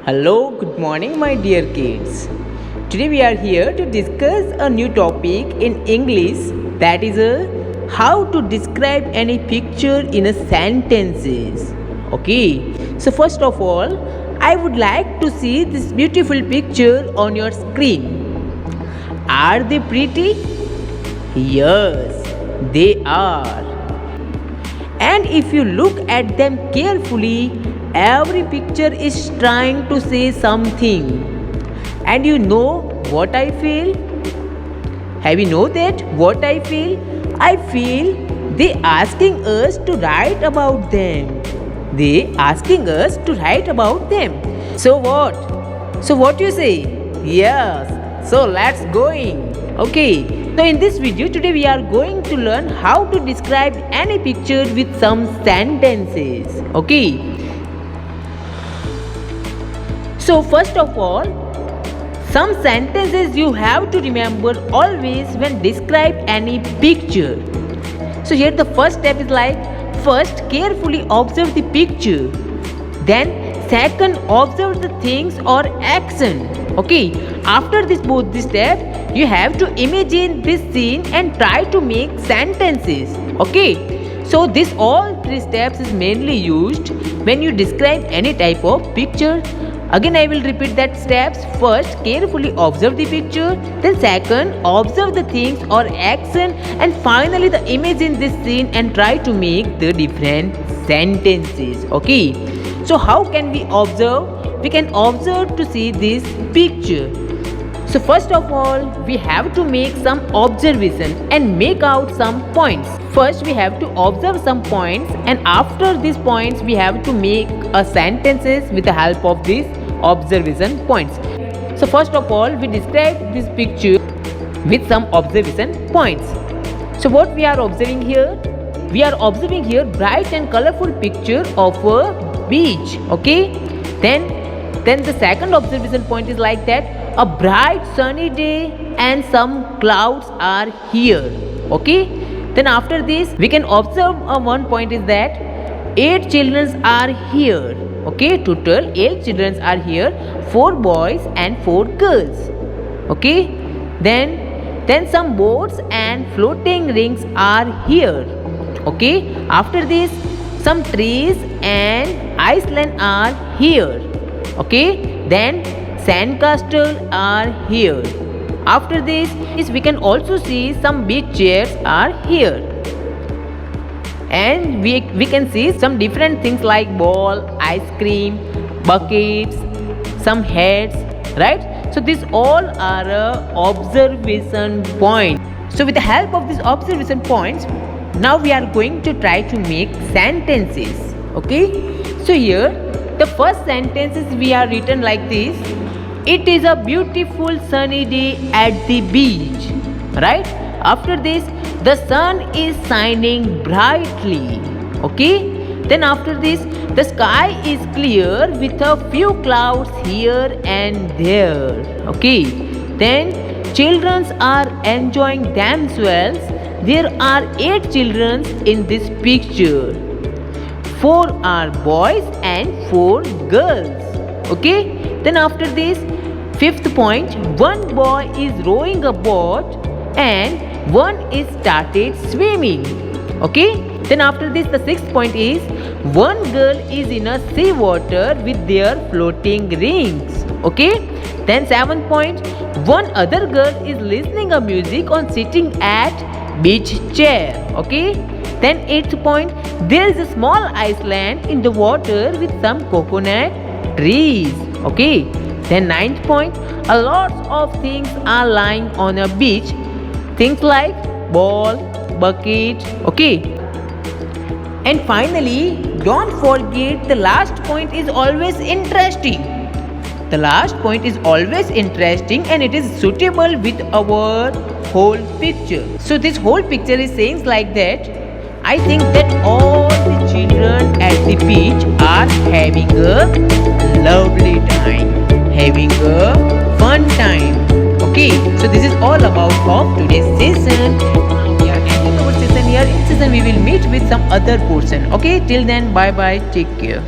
Hello, good morning, my dear kids. Today we are here to discuss a new topic in English, that is how to describe any picture in a sentences. Okay, so first of all, I would like to see this beautiful picture on your screen. Are they pretty? Yes, they are. And if you look at them carefully, every picture is trying to say something. And you know what I feel? Have you know that what I feel? I feel they asking us to write about them. They asking us to write about them. So what? So what you say? Yes. So let's going. Okay. So in this video today we are going to learn how to describe any picture with some sentences. Okay. So first of all, some sentences you have to remember always when describe any picture. So here the first step is like, first carefully observe the picture. Then second, observe the things or action. Okay, after this both the steps, you have to imagine this scene and try to make sentences. Okay, so this all three steps is mainly used when you describe any type of picture. Again I will repeat that steps. First, carefully observe the picture. Then second, observe the things or action. And finally the imagine this scene and try to make the different sentences. Okay, so how can we observe? We can observe to see this picture. So first of all, we have to make some observation and make out some points. First we have to observe some points, and after these points we have to make a sentences with the help of these observation points. So first of all, we describe this picture with some observation points. So what we are observing here? We are observing here bright and colorful picture of a beach. Okay, then the second observation point is like that, a bright sunny day and some clouds are here. Okay, then after this we can observe one point is that 8 children are here. Okay, total 8 children are here, 4 boys and 4 girls. Okay, then some boats and floating rings are here. Okay, after this some trees and island are here. Okay, then sandcastle are here. After this we can also see some beach chairs are here. And we can see some different things like ball, ice cream, buckets, some heads, right? So these all are observation points. So with the help of these observation points, now we are going to try to make sentences. Okay, so here the first sentences we are written like this. It is a beautiful sunny day at the beach, right? After this, the sun is shining brightly. Okay, then after this, the sky is clear with a few clouds here and there. Okay, then children are enjoying themselves. There are 8 children in this picture. 4 are boys and 4 girls. Okay, then after this, fifth point, one boy is rowing a boat and one is started swimming. Okay, then after this the sixth point is, one girl is in a sea water with their floating rings. Okay, then seventh point, one other girl is listening a music on sitting at beach chair. Okay, then eighth point, there is a small island in the water with some coconut trees. Okay, then ninth point, a lot of things are lying on a beach. Things like ball, bucket. Okay, and finally, don't forget the last point is always interesting. The last point is always interesting and it is suitable with our whole picture. So this whole picture is saying like that, I think that all the children at the beach are having a lovely time, having a fun time. Okay, so this is all about of today's session. We are ending our session here. In session we will meet with some other portion. Okay, till then, bye bye, take care.